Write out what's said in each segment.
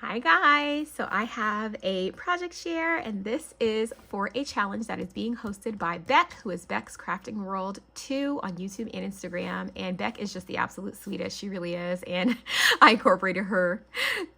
Hi guys, so I have a project share and this is for a challenge that is being hosted by Beck, who is Beck's Crafting World 2 on YouTube and Instagram. And Beck is just the absolute sweetest, she really is. And I incorporated her,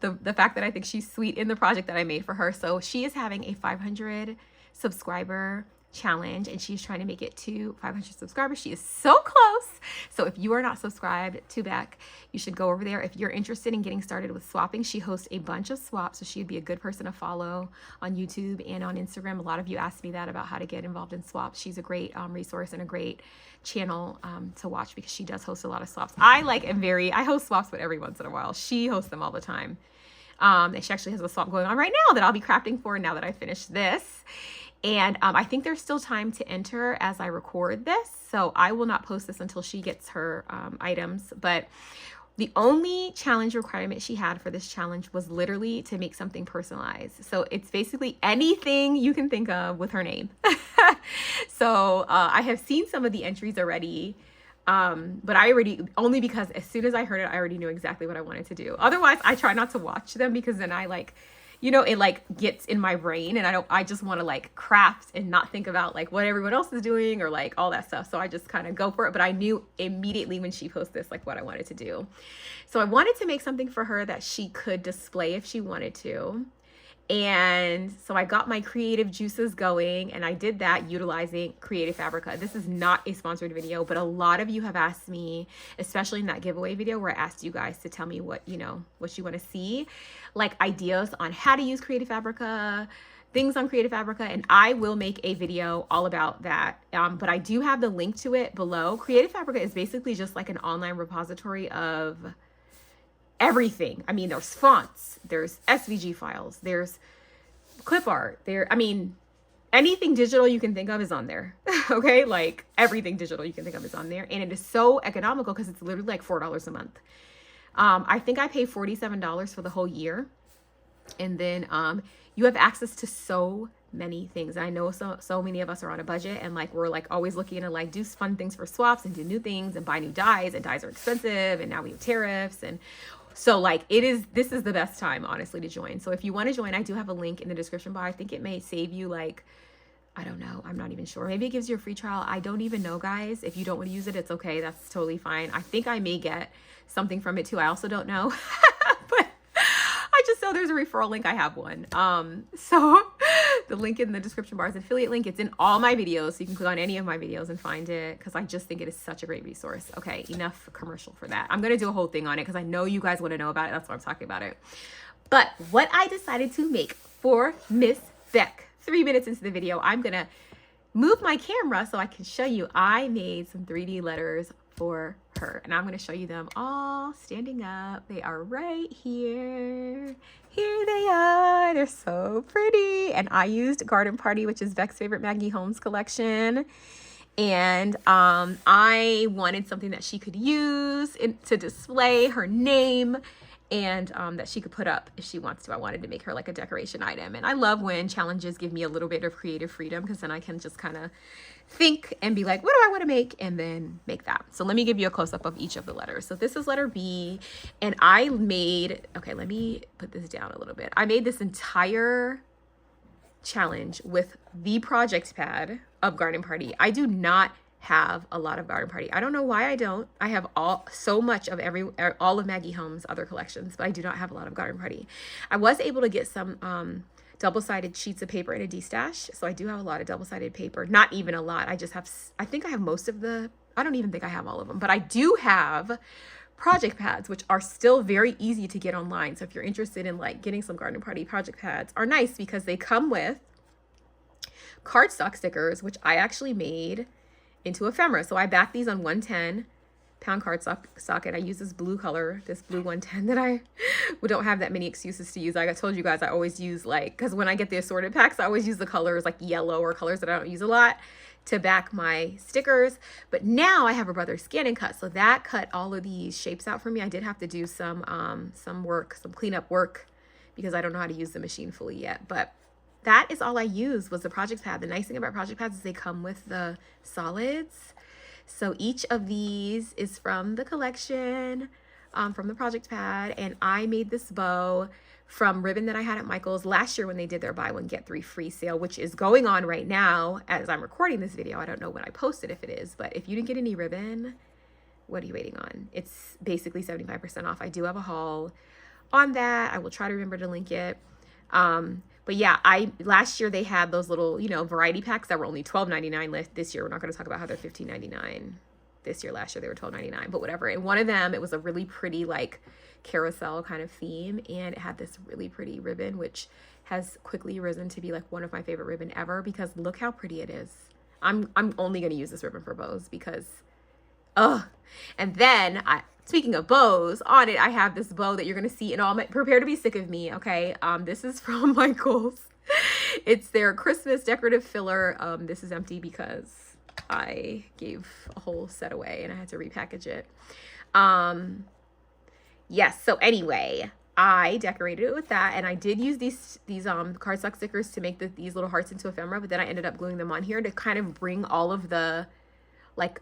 the fact that I think she's sweet in the project that I made for her. So she is having a 500 subscriber challenge and she's trying to make it to 500 subscribers. She is so close. So if you are not subscribed to Beck, you should go over there. If you're interested in getting started with swapping, she hosts a bunch of swaps, so she'd be a good person to follow on YouTube and on Instagram. A lot of you asked me that about how to get involved in swaps. She's a great resource and a great channel to watch because she does host a lot of swaps. I host swaps, but every once in a while. She hosts them all the time. And she actually has a swap going on right now that I'll be crafting for now that I finish this. And I think there's still time to enter as I record this. So I will not post this until she gets her items. But the only challenge requirement she had for this challenge was literally to make something personalized. So it's basically anything you can think of with her name. So I have seen some of the entries already. But only because as soon as I heard it, I already knew exactly what I wanted to do. Otherwise, I try not to watch them because then I it gets in my brain and I just want to craft and not think about what everyone else is doing or all that stuff. So I just kind of go for it. But I knew immediately when she posted this, what I wanted to do. So I wanted to make something for her that she could display if she wanted to. And so I got my creative juices going and I did that utilizing Creative Fabrica. This is not a sponsored video, but a lot of you have asked me, especially in that giveaway video where I asked you guys to tell me what you want to see, ideas on how to use Creative Fabrica, things on Creative Fabrica, and I will make a video all about that. But I do have the link to it below. Creative Fabrica is basically just like an online repository of everything. I mean, there's fonts, there's SVG files, there's clip art, anything digital you can think of is on there. Okay, everything digital you can think of is on there, and it is so economical because it's literally $4 a month. I think I pay $47 for the whole year, and then you have access to so many things. I know so many of us are on a budget and we're always looking to do fun things for swaps and do new things and buy new dyes, and dyes are expensive, and now we have tariffs. And so this is the best time, honestly, to join. So if you want to join, I do have a link in the description bar. I think it may save you I don't know. I'm not even sure. Maybe it gives you a free trial. I don't even know, guys. If you don't want to use it, it's okay. That's totally fine. I think I may get something from it too. I also don't know. But I just know there's a referral link. I have one. So the link in the description bar is an affiliate link. It's in all my videos, so you can click on any of my videos and find it because I just think it is such a great resource. Okay, enough commercial for that. I'm going to do a whole thing on it because I know you guys want to know about it. That's why I'm talking about it. But what I decided to make for Miss Beck, 3 minutes into the video, I'm going to move my camera so I can show you. I made some 3D letters for her, and I'm going to show you them all standing up. They are right here. Here they are. They're so pretty. And I used Garden Party, which is Beck's favorite Maggie Holmes collection. And I wanted something that she could use to display her name, and that she could put up if she wants to. I wanted to make her a decoration item. And I love when challenges give me a little bit of creative freedom because then I can just kind of think and be what do I want to make, and then make that. So let me give you a close-up of each of the letters. So this is letter B, and I made, okay, let me put this down a little bit. I made this entire challenge with the project pad of Garden Party. I do not have a lot of Garden Party. I don't know why I don't. I have so much of all of Maggie Holmes' other collections, but I do not have a lot of Garden Party. I was able to get some double-sided sheets of paper in a D-stash, so I do have a lot of double-sided paper. Not even a lot. I think I have most of I don't even think I have all of them, but I do have project pads, which are still very easy to get online. So if you're interested in getting some Garden Party project pads, are nice because they come with cardstock stickers, which I actually made into ephemera. So I backed these on 110-pound cardstock, and I use this blue color, this blue 110 that we don't have that many excuses to use. Like I told you guys, I always use because when I get the assorted packs, I always use the colors yellow or colors that I don't use a lot to back my stickers. But now I have a brother scan and cut, so that cut all of these shapes out for me. I did have to do some cleanup work because I don't know how to use the machine fully yet, but that is all I used was the project pad. The nice thing about project pads is they come with the solids. So each of these is from the collection from the project pad, and I made this bow from ribbon that I had at Michael's last year when they did their buy one get 3 free sale, which is going on right now as I'm recording this video. I don't know when I post it if it is, but if you didn't get any ribbon, what are you waiting on? It's basically 75% off. I do have a haul on that. I will try to remember to link it. But yeah, last year they had those little, you know, variety packs that were only $12.99. This year we're not going to talk about how they're $15.99. This year, last year they were $12.99, but whatever. And one of them, it was a really pretty like carousel kind of theme, and it had this really pretty ribbon, which has quickly risen to be like one of my favorite ribbon ever, because look how pretty it is. I'm only going to use this ribbon for bows because and then speaking of bows, on it I have this bow that you're going to see in all my prepare to be sick of me, okay? This is from Michael's. It's their Christmas decorative filler. This is empty because I gave a whole set away and I had to repackage it. Yes, so anyway, I decorated it with that, and I did use these cardstock stickers to make these little hearts into ephemera, but then I ended up gluing them on here to kind of bring all of the like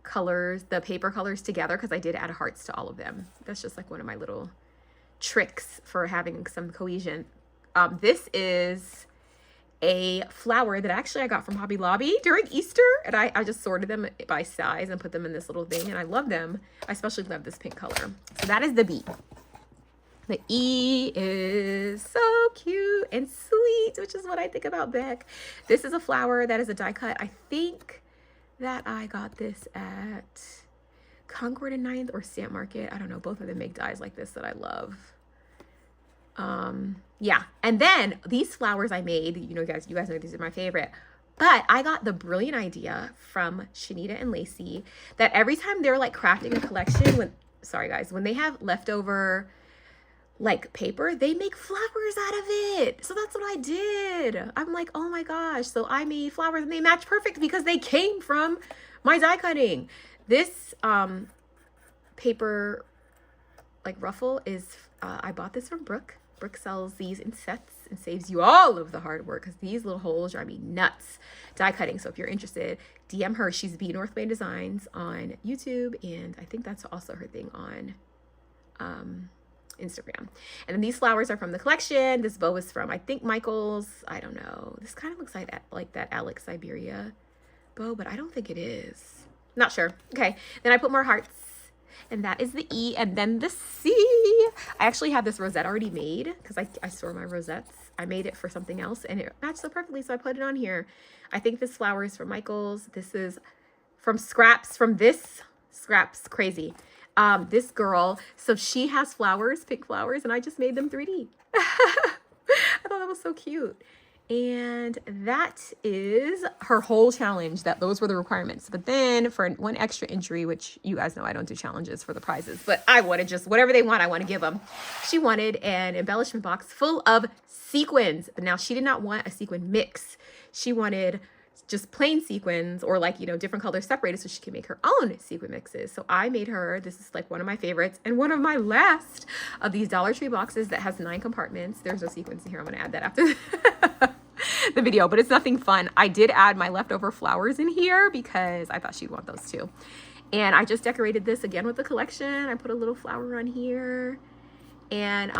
colors, the paper colors together, because I did add hearts to all of them. That's just like one of my little tricks for having some cohesion. This is a flower that actually I got from Hobby Lobby during Easter, and I just sorted them by size and put them in this little thing, and I love them. I especially love this pink color. So that is the B. The E is so cute and sweet, which is what I think about Beck. This is a flower that is a die cut. I think that I got this at Concord and 9th or Stamp Market. I don't know. Both of them make dies like this that I love. Yeah. And then these flowers I made, you guys know these are my favorite, but I got the brilliant idea from Shanita and Lacey that every time they're like crafting a collection, when they have leftover like paper, they make flowers out of it. So that's what I did. I'm like, oh my gosh. So I made flowers and they match perfect because they came from my die cutting. This paper like ruffle is, I bought this from Brooke. Brooke sells these in sets and saves you all of the hard work, because these little holes drive me nuts die cutting. So if you're interested, DM her. She's B Northway Designs on YouTube, and I think that's also her thing on Instagram. And then these flowers are from the collection. This bow is from, I think, Michael's. I don't know. This kind of looks like that Alex Siberia bow, but I don't think it is. Not sure. Okay. Then I put more hearts, and that is the E. And then the C. I actually have this rosette already made because I store my rosettes. I made it for something else and it matched so perfectly, so I put it on here. I think this flower is from Michael's. This is from Scraps, Scraps, crazy. This girl, so she has flowers, pink flowers, and I just made them 3D. I thought that was so cute. And that is her whole challenge. Those were the requirements. But then for one extra entry, which you guys know I don't do challenges for the prizes, but I want to just, whatever they want, I want to give them. She wanted an embellishment box full of sequins. But now she did not want a sequin mix. She wanted just plain sequins, or like, different colors separated so she can make her own sequin mixes. So I made her, this is like one of my favorites and one of my last of these Dollar Tree boxes that has 9 compartments. There's no sequins in here. I'm going to add that after the video, but it's nothing fun. I did add my leftover flowers in here because I thought she'd want those too. And I just decorated this again with the collection. I put a little flower on here. And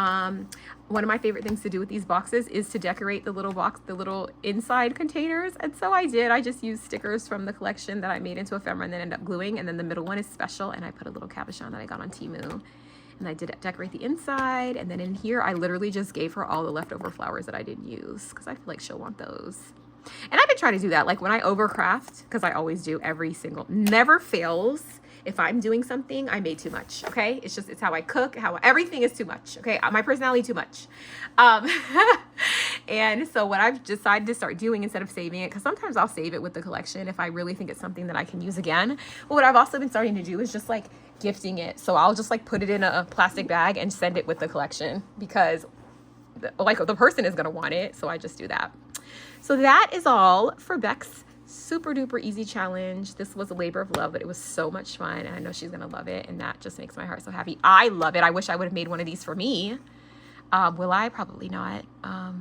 one of my favorite things to do with these boxes is to decorate the little inside containers. And so I did. I just used stickers from the collection that I made into ephemera and then ended up gluing. And then the middle one is special. And I put a little cabochon that I got on Temu. And I did decorate the inside. And then in here, I literally just gave her all the leftover flowers that I didn't use, because I feel like she'll want those. And I've been trying to do that. Like when I overcraft, because I always do, never fails. If I'm doing something, I made too much, okay? It's how I cook, everything is too much, okay? My personality too much. And so what I've decided to start doing, instead of saving it, because sometimes I'll save it with the collection if I really think it's something that I can use again. But what I've also been starting to do is just like gifting it. So I'll just like put it in a plastic bag and send it with the collection, because the person is gonna want it. So I just do that. So that is all for Beck's super duper easy challenge. This was a labor of love, but it was so much fun, and I know she's gonna love it, and that just makes my heart so happy. I love it. I wish I would have made one of these for me. Will I? Probably not. But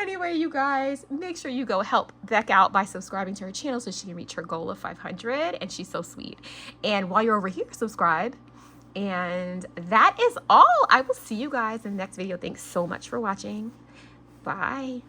anyway, you guys, make sure you go help Beck out by subscribing to her channel so she can reach her goal of 500. And she's so sweet. And while you're over here, subscribe. And that is all. I will see you guys in the next video. Thanks so much for watching. Bye.